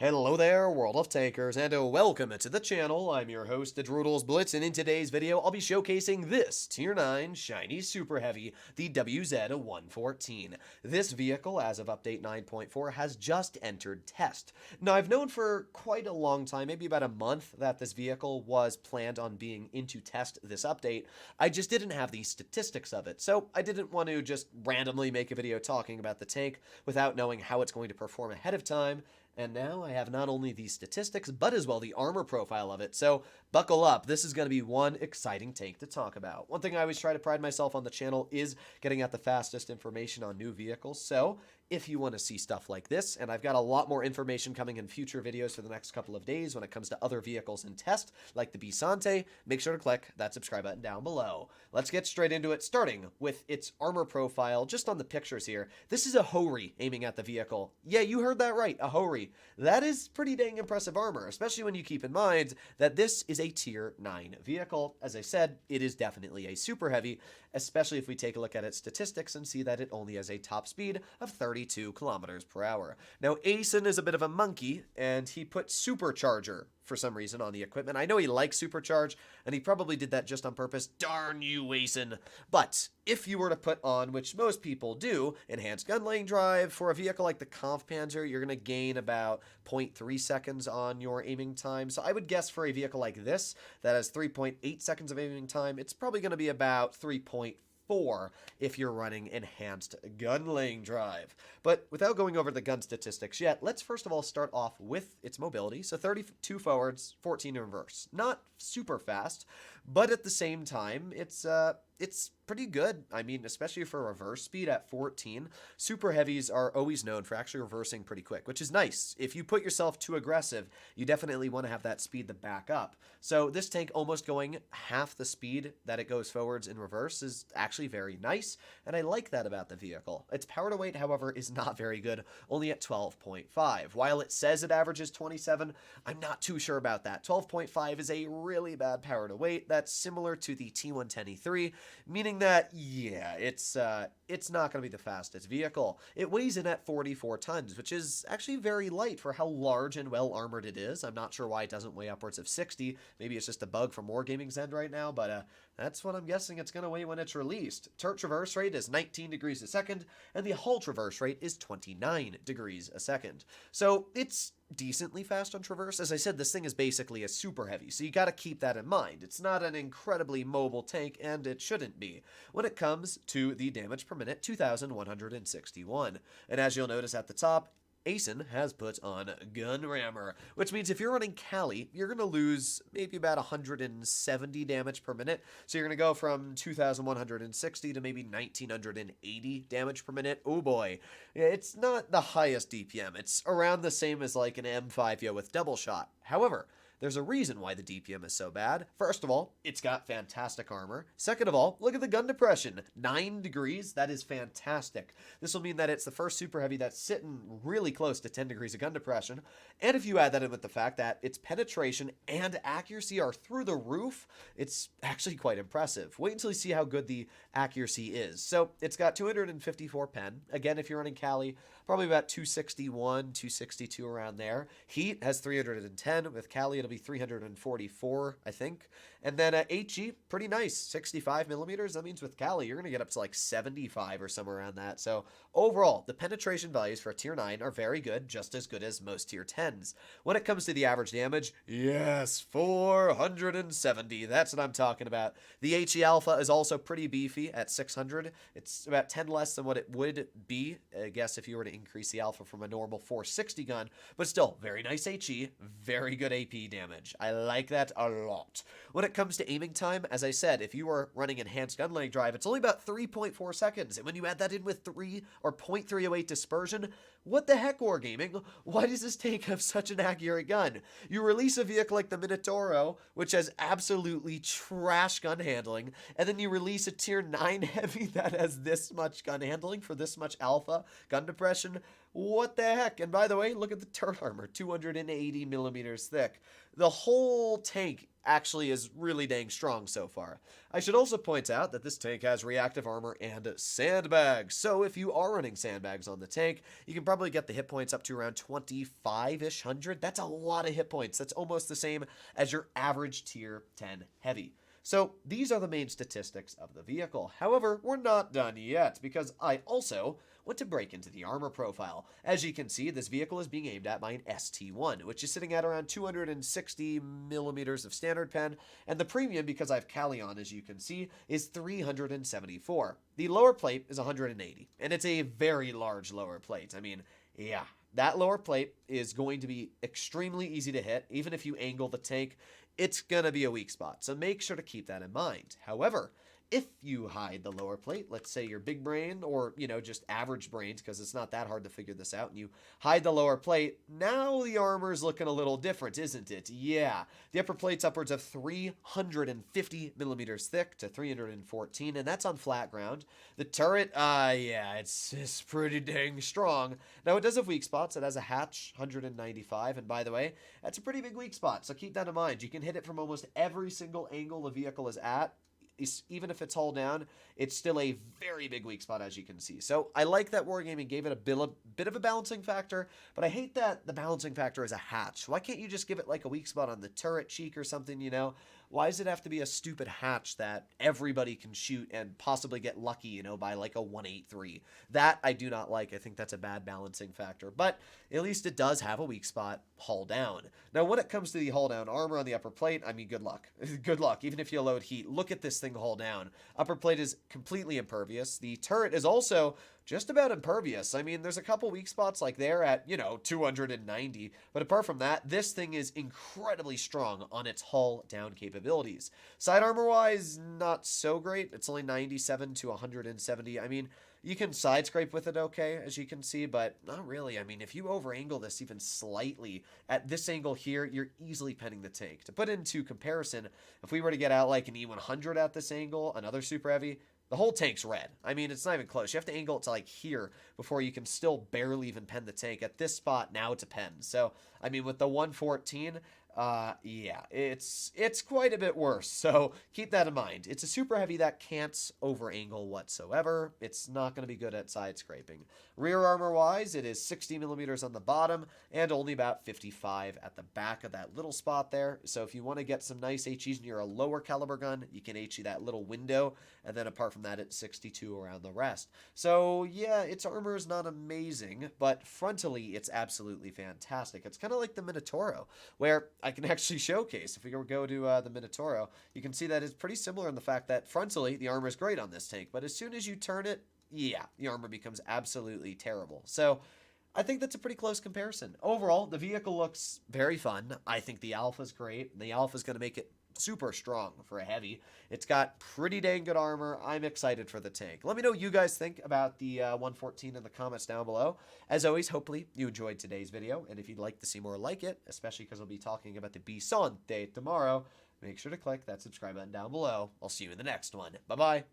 Hello there, World of Tankers, and welcome to the channel. I'm your host, the WZ Blitz, and in today's video, I'll be showcasing this Tier 9 Shiny Super Heavy, the WZ-114. This vehicle, as of Update 9.4, has just entered test. Now, I've known for quite a long time, maybe about a month, that this vehicle was planned on being into test this update. I just didn't have the statistics of it, so I didn't want to just randomly make a video talking about the tank without knowing how it's going to perform ahead of time. And now I have not only the statistics, but as well the armor profile of it. So buckle up, this is going to be one exciting tank to talk about. One thing I always try to pride myself on the channel is getting out the fastest information on new vehicles. So if you want to see stuff like this, and I've got a lot more information coming in future videos for the next couple of days when it comes to other vehicles in test, like the Bisante, make sure to click that subscribe button down below. Let's get straight into it, starting with its armor profile. Just on the pictures here, this is a Hori aiming at the vehicle. Yeah, you heard that right, a Hori. That is pretty dang impressive armor, especially when you keep in mind that this is a Tier 9 vehicle. As I said, it is definitely a super heavy, especially if we take a look at its statistics and see that it only has a top speed of 32 kilometers per hour. Now, Asen is a bit of a monkey, and he put supercharger for some reason on the equipment. I know he likes supercharge, and he probably did that just on purpose. Darn you, Asen. But if you were to put on, which most people do, enhanced gun lane drive, for a vehicle like the Kampfpanzer, you're going to gain about 0.3 seconds on your aiming time. So I would guess for a vehicle like this that has 3.8 seconds of aiming time, it's probably going to be about 3.4 if you're running enhanced gun lane drive. But without going over the gun statistics yet, let's first of all start off with its mobility. So 32 forwards, 14 in reverse. Not super fast, but at the same time, it's pretty good. I mean, especially for reverse speed at 14. Super heavies are always known for actually reversing pretty quick, which is nice. If you put yourself too aggressive, you definitely want to have that speed to back up. So this tank almost going half the speed that it goes forwards in reverse is actually very nice, and I like that about the vehicle. Its power to weight, however, is not very good, only at 12.5. While it says it averages 27, I'm not too sure about that. 12.5 is a really bad power to weight. That's similar to the T110E3, meaning that, yeah, it's not going to be the fastest vehicle. It weighs in at 44 tons, which is actually very light for how large and well armored it is. I'm not sure why it doesn't weigh upwards of 60. Maybe it's just a bug from Wargaming's end right now, but that's what I'm guessing it's going to weigh when it's released. Turret traverse rate is 19 degrees a second, and the hull traverse rate is 29 degrees a second. So it's decently fast on traverse. As I said, this thing is basically a super heavy, so you got to keep that in mind. It's not an incredibly mobile tank, and it shouldn't be. When it comes to the damage per minute, 2,161. And as you'll notice at the top, Asen has put on Gun Rammer, which means if you're running Cali, you're going to lose maybe about 170 damage per minute. So you're going to go from 2,160 to maybe 1,980 damage per minute. Oh boy, it's not the highest DPM. It's around the same as like an M5 with double shot. However, there's a reason why the DPM is so bad. First of all, it's got fantastic armor. Second of all, look at the gun depression. 9 degrees, that is fantastic. This will mean that it's the first super heavy that's sitting really close to 10 degrees of gun depression. And if you add that in with the fact that its penetration and accuracy are through the roof, it's actually quite impressive. Wait until you see how good the accuracy is. So it's got 254 pen. Again, if you're running Cali, probably about 261, 262 around there. Heat has 310. With Cali, it'll be 344, I think. And then HE, pretty nice, 65 millimeters. That means with Cali, you're going to get up to like 75 or somewhere around that. So overall, the penetration values for a Tier 9 are very good, just as good as most Tier 10s. When it comes to the average damage, yes, 470. That's what I'm talking about. The HE Alpha is also pretty beefy at 600. It's about 10 less than what it would be, I guess, if you were to increase the Alpha from a normal 460 gun. But still, very nice HE, very good AP damage. I like that a lot. When it comes to aiming time, as I said, if you are running enhanced gun lane drive, it's only about 3.4 seconds. And when you add that in with 3 or 0.308 dispersion, what the heck, Wargaming? Why does this tank have such an accurate gun? You release a vehicle like the Minotauro, which has absolutely trash gun handling, and then you release a Tier 9 heavy that has this much gun handling for this much alpha gun depression. What the heck? And by the way, look at the turret armor, 280 millimeters thick. The whole tank actually is really dang strong so far. I should also point out that this tank has reactive armor and sandbags. So if you are running sandbags on the tank, you can probably get the hit points up to around 25-ish hundred. That's a lot of hit points. That's almost the same as your average tier 10 heavy. So these are the main statistics of the vehicle. However, we're not done yet, because I also want to break into the armor profile. As you can see, this vehicle is being aimed at by an ST1, which is sitting at around 260 millimeters of standard pen, and the premium, because I have Cali on, as you can see, is 374. The lower plate is 180, and it's a very large lower plate. I mean, yeah, that lower plate is going to be extremely easy to hit. Even if you angle the tank, it's going to be a weak spot, so make sure to keep that in mind. However, if you hide the lower plate, let's say you're big brain or, just average brains, because it's not that hard to figure this out, and you hide the lower plate, now the armor's looking a little different, isn't it? Yeah, the upper plate's upwards of 350 millimeters thick to 314, and that's on flat ground. The turret, yeah, it's pretty dang strong. Now, it does have weak spots. It has a hatch, 195, and by the way, that's a pretty big weak spot, so keep that in mind. You can hit it from almost every single angle the vehicle is at. Even if it's hull down, it's still a very big weak spot, as you can see. So I like that Wargaming gave it a bit of a balancing factor, but I hate that the balancing factor is a hatch. Why can't you just give it like a weak spot on the turret cheek or something, Why does it have to be a stupid hatch that everybody can shoot and possibly get lucky, by like a 183? That I do not like. I think that's a bad balancing factor, but at least it does have a weak spot, hull down. Now, when it comes to the hull down armor on the upper plate, I mean, good luck. Good luck, even if you load heat. Look at this thing hull down. Upper plate is completely impervious. The turret is also just about impervious. I mean, there's a couple weak spots like there at, 290. But apart from that, this thing is incredibly strong on its hull down capabilities. Side armor-wise, not so great. It's only 97 to 170. I mean, you can side scrape with it okay, as you can see, but not really. I mean, if you over-angle this even slightly at this angle here, you're easily penning the tank. To put into comparison, if we were to get out like an E100 at this angle, another super heavy, the whole tank's red. I mean, it's not even close. You have to angle it to like here before you can still barely even pen the tank. At this spot, now it's a pen. So, I mean, with the 114, yeah, it's quite a bit worse. So keep that in mind. It's a super heavy that can't over angle whatsoever. It's not going to be good at side scraping. Rear armor wise, it is 60 millimeters on the bottom and only about 55 at the back of that little spot there. So if you want to get some nice HEs near a lower caliber gun, you can HE that little window. And then apart from that, it's 62 around the rest. So yeah, its armor is not amazing, but frontally, it's absolutely fantastic. It's kind of like the Minotauro, where I can actually showcase. If we go to the Minotauro, you can see that it's pretty similar in the fact that frontally, the armor is great on this tank, but as soon as you turn it, yeah, the armor becomes absolutely terrible. So I think that's a pretty close comparison. Overall, the vehicle looks very fun. I think the Alpha's great. The Alpha's going to make it super strong for a heavy. It's got pretty dang good armor. I'm excited for the tank. Let me know what you guys think about the 114 in the comments down below. As always, hopefully you enjoyed today's video, and if you'd like to see more like it, especially because I'll be talking about the Bisonte tomorrow, make sure to click that subscribe button down below. I'll see you in the next one. Bye-bye.